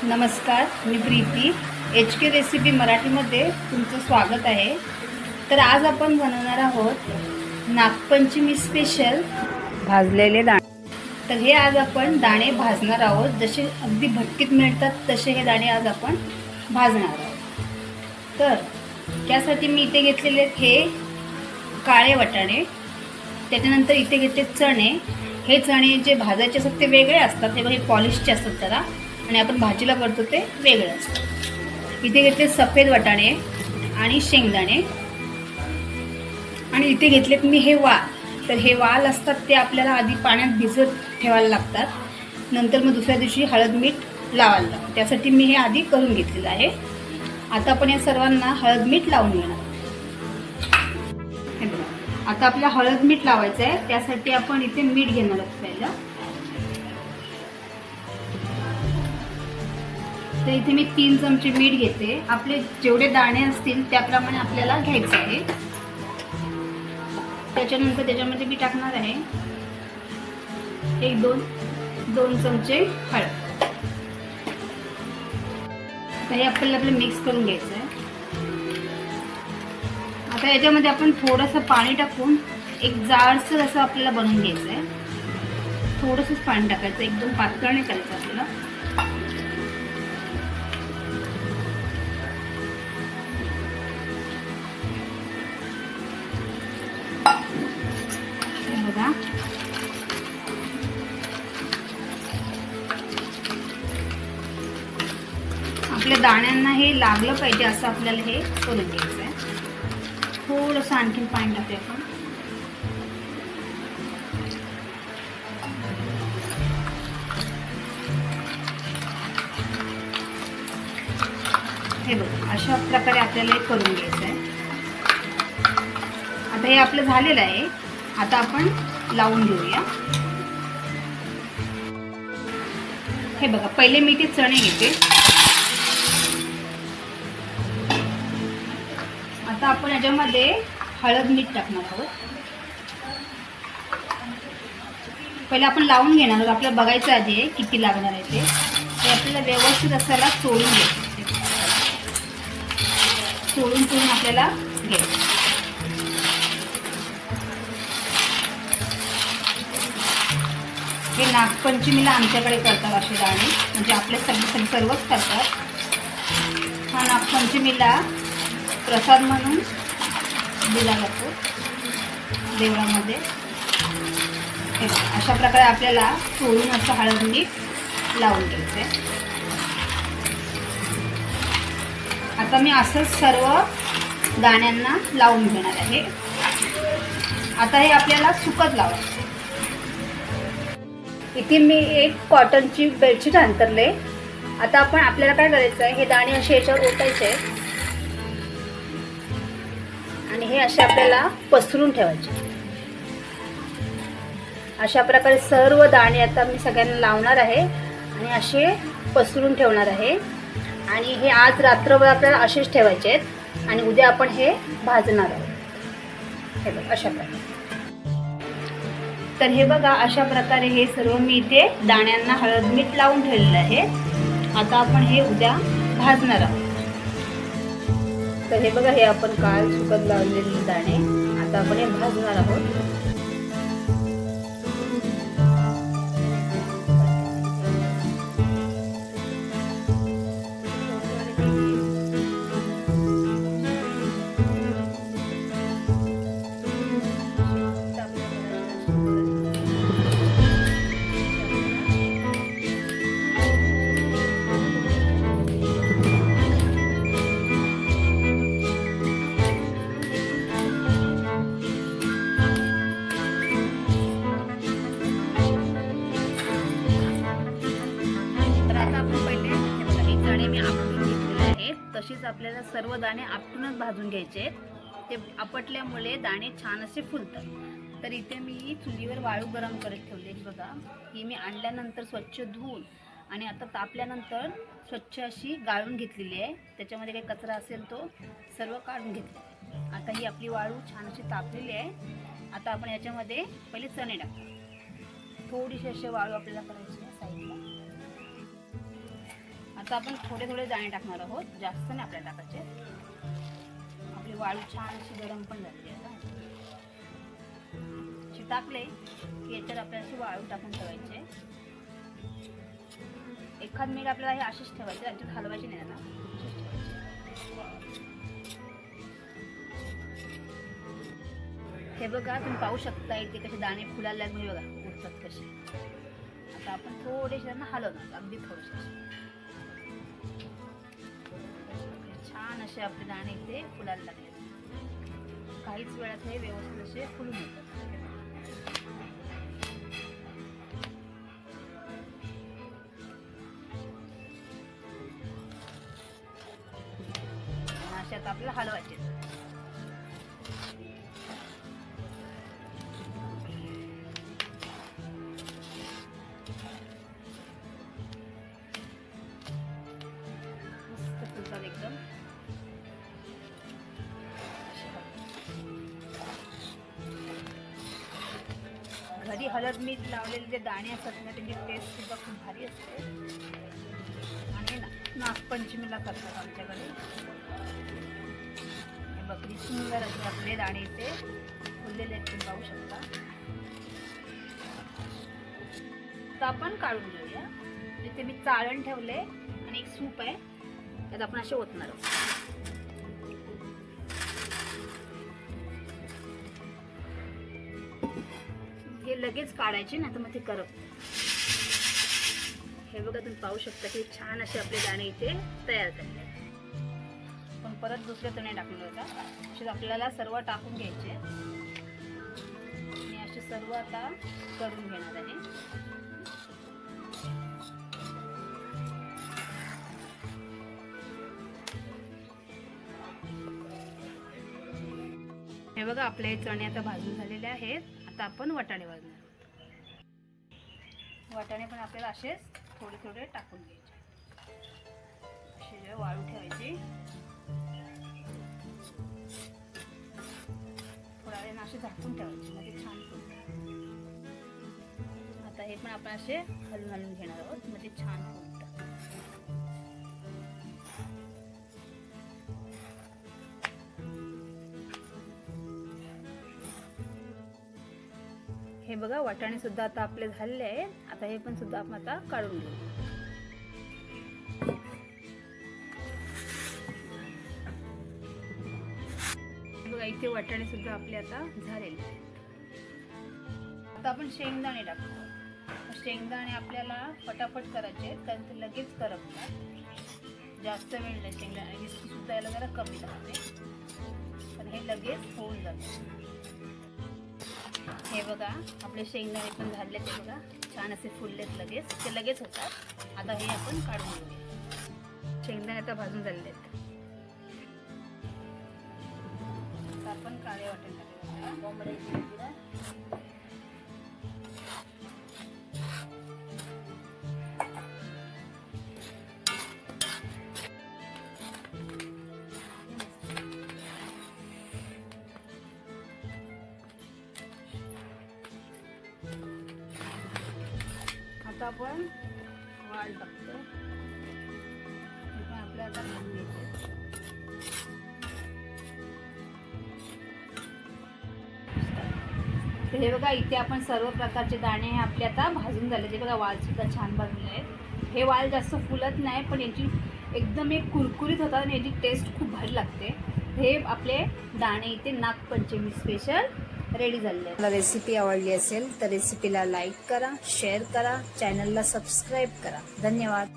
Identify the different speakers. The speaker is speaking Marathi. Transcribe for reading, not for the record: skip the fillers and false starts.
Speaker 1: नमस्कार, मी प्रीती. HK रेसिपी मराठीमध्ये तुमचं स्वागत आहे. तर आज आपण बनवणार आहोत नागपंचमी स्पेशल भाजलेले दाणे. तर हे आज आपण दाणे भाजणार आहोत. जसे अगदी भट्टीत मिळतात तसे हे दाणे आज आपण भाजणार आहोत. तर त्यासाठी मी इथे घेतलेले हे काळे वाटाणे, त्याच्यानंतर इथे घेतले चणे. हे चणे जे भाजायचे असतात ते वेगळे असतात, हे पॉलिशचे असतात जरा, आणि आपण भाजीला करतो ते वेगळे असतात. इथे घेतले सफेद वाटाणे आणि शेंगदाणे, आणि इथे घेतलेत मी हे वाल. तर हे वाल असतात ते आपल्याला आधी पाण्यात भिजत ठेवायला लागतात, नंतर मग दुसऱ्या दिवशी हळद मीठ लावायला लागतं. त्यासाठी मी हे आधी करून घेतलेलं आहे. आता आपण या सर्वांना हळद मीठ लावून घेणार. हे बघा, आता आपल्याला हळद मीठ लावायचं आहे. त्यासाठी आपण इथे मीठ घेणार आहोत पहिलं. तर इथे मी 3 चमचे मीठ घेते. आपले जेवढे दाणे असतील त्याप्रमाणे आपल्याला घ्यायचं आहे. त्याच्यानंतर त्याच्यामध्ये मी टाकणार आहे 1-2 चमचे हळद. तर हे आपल्याला मिक्स करून घ्यायचं आहे. आता याच्यामध्ये आपण थोडंसं पाणी टाकून एक जाडसर असं आपल्याला बनवून घ्यायचं आहे. थोडंसंच पाणी टाकायचं, एकदम पातळ नाही करायचं आपल्याला. बघा, आपल्या दाण्यांना हे लागलं पाहिजे असं आपल्याला हे करून घ्यायचं आहे. थोडंसं आणखीन पाणी टाकूया आपण. हे बघा, अशा प्रकारे आपल्याला हे करून घ्यायचं आहे. आता हे आपलं झालेलं आहे. आता आपण लावून घेऊया. हे बघा, पहिले मी ते चणे घेते. आता आपण याच्यामध्ये हळद मीठ टाकणार आहोत. पहिले आपण लावून घेणार आहोत. आपल्याला बघायचं आधी आहे किती लागणार आहे ते आपल्याला व्यवस्थित असायला चोळून घ्यायचं. चोळून आपल्याला घ्यायचं. हे नागपंचमीला आमच्याकडे करतात असे दाणे, म्हणजे आपले सर्वच करतात. हा नागपंचमीला प्रसाद म्हणून दिला जातो देवळामध्ये. अशा प्रकारे आपल्याला चोळून असं हळद मीठ लावून घ्यायचं आहे. आता मी असंच सर्व दाण्यांना लावून घेणार आहे. आता हे आपल्याला सुकत लावायचं. इथे मी एक कॉटनची बेडशीट अंतरले. आता आपण आपल्याला काय करायचं आहे, हे दाणे असे याच्यावर ओतायचे आणि हे असे आपल्याला पसरून ठेवायचे. अशा प्रकारे सर्व दाणे आता मी सगळ्यांना लावणार आहे आणि असे पसरून ठेवणार आहे. आणि हे आज रात्रभर आपल्याला असेच ठेवायचे आहेत आणि उद्या आपण हे भाजणार आहोत. हे बघा, अशा प्रकारे. तर हे बघा, अशा प्रकारे हे सर्व मी इथे दाण्यांना हळद मीठ लावून ठेवलेलं आहे. आता आपण हे उद्या भाजणार आहोत. तर हे बघा, हे आपण काल सुकत लावलेले दाणे आता आपण हे भाजणार आहोत. तशीच आपल्याला सर्व दाणे आपटूनच भाजून घ्यायचे. ते आपटल्यामुळे दाणे छान असे फुलतात. तर इथे मी चुलीवर वाळू गरम करत ठेवले. बघा, ही मी आणल्यानंतर स्वच्छ धुवून आणि आता तापल्यानंतर स्वच्छ अशी गाळून घेतलेली आहे. त्याच्यामध्ये काही कचरा असेल तो सर्व काढून घेतला. आता ही आपली वाळू छान अशी तापलेली आहे. आता आपण याच्यामध्ये पहिले चणे टाकू. थोडीशी अशी वाळू आपल्याला करायची आहे साईडला. आता आपण थोडे थोडे दाणे टाकणार आहोत, जास्त नाही आपल्याला टाकायचे. आपली वाळू छान अशी गरम पण झाली आहे. अशी टाकले की याच्यात आपल्याला अशी वाळू टाकून ठेवायचे. एखाद मिनिट आपल्याला हे अशीच ठेवायचे, याच्यात हलवायची नाही ना. हे बघा तुम्ही पाहू शकता इथे कसे दाणे फुलायला लागले बघा, उठतात कसे. आता आपण थोडेसे त्यांना हलवणार, अगदी थोडेसे. छान असे आपले दाणे इथे फुलायला लागले. काहीच वेळात हे व्यवस्थित असे फुलून येतात. असे आता आपल्याला हलवायचे. मस्त फुलतात एकदम. घरी हळद मीठ लावलेले जे दाणे असतात ना त्याची टेस्ट सुद्धा खूप भारी असते. आणि नागपंचमीला करतात आमच्याकडे. बकरी सुंदर असे आपले दाणे इथे फुललेले आहेत, तुम्ही पाहू शकता. तर आपण काढून घेऊया. इथे मी चाळण ठेवले आणि एक सूप आहे, त्यात आपण असे ओतणार आहोत. हे लगेच काढायचे ना तर मग ते करपतं. हे बघा तुम्ही पाहू शकता की छान असे आपले दाणे इथे तयार झाले. पण परत दुसरे तणे टाकणार होता. असे आपल्याला सर्व टाकून घ्यायचे आणि असे सर्व आता करून घेणार आहे. हे बघा आपले चणे आता भाजून झालेले आहेत. आता आपण वाटाणे भाजणार आहोत. वाटाणे पण आपल्याला असेच थोडे थोडे टाकून घ्यायचे. असे वाळू ठेवायची. थोडा वेळ असे झाकून ठेवायचे म्हणजे छान फुलतात. आता हे पण आपण असे हलवून हलवून घेणार आहोत म्हणजे छान फुलतात. हे बघा वाटाणे सुद्धा आता आपले झालेले आहेत. आता हे पण सुद्धा आपण आता काढून घेऊ. बघा इथे वाटाणे सुद्धा आपले आता झालेले आहेत. आता आपण शेंगदाणे टाकतो. शेंगदाणे आपल्याला फटाफट करायचे कारण ते लगेच करपतात. जास्त वेळ नाही. शेंगदाणे विस्की सुद्धा याला जरा कमी लागते पण हे लगेच होऊन जाते. हे बघा आपले शेंगदाणे पण झाले. ते बघा छान असे फुललेत लगेच. ते लगेच होतात. आता हे आपण काढून घेऊया. शेंगदाणे आता भाजून झालेले आहेत. आता आपण काळे वाटाणे टाकूया. आता आपण वाल टाकतो. हे पण आपल्याला आता भाजून घ्यायचे. हे बघा इथे आपण सर्व प्रकारचे दाणे हे आपले आता भाजून झाले. ते बघा वाल सुद्धा छान भाजले आहेत. हे वाल जास्त फुलत नाही पण याची एकदम एक कुरकुरीत होतात आणि याची टेस्ट खूप भारी लागते. हे आपले दाणे इथे नागपंचमी स्पेशल रेडी झाले. मला रेसिपी आवडली असेल तर रेसिपीला लाईक करा, शेअर करा, चॅनलला सबस्क्राईब करा. धन्यवाद.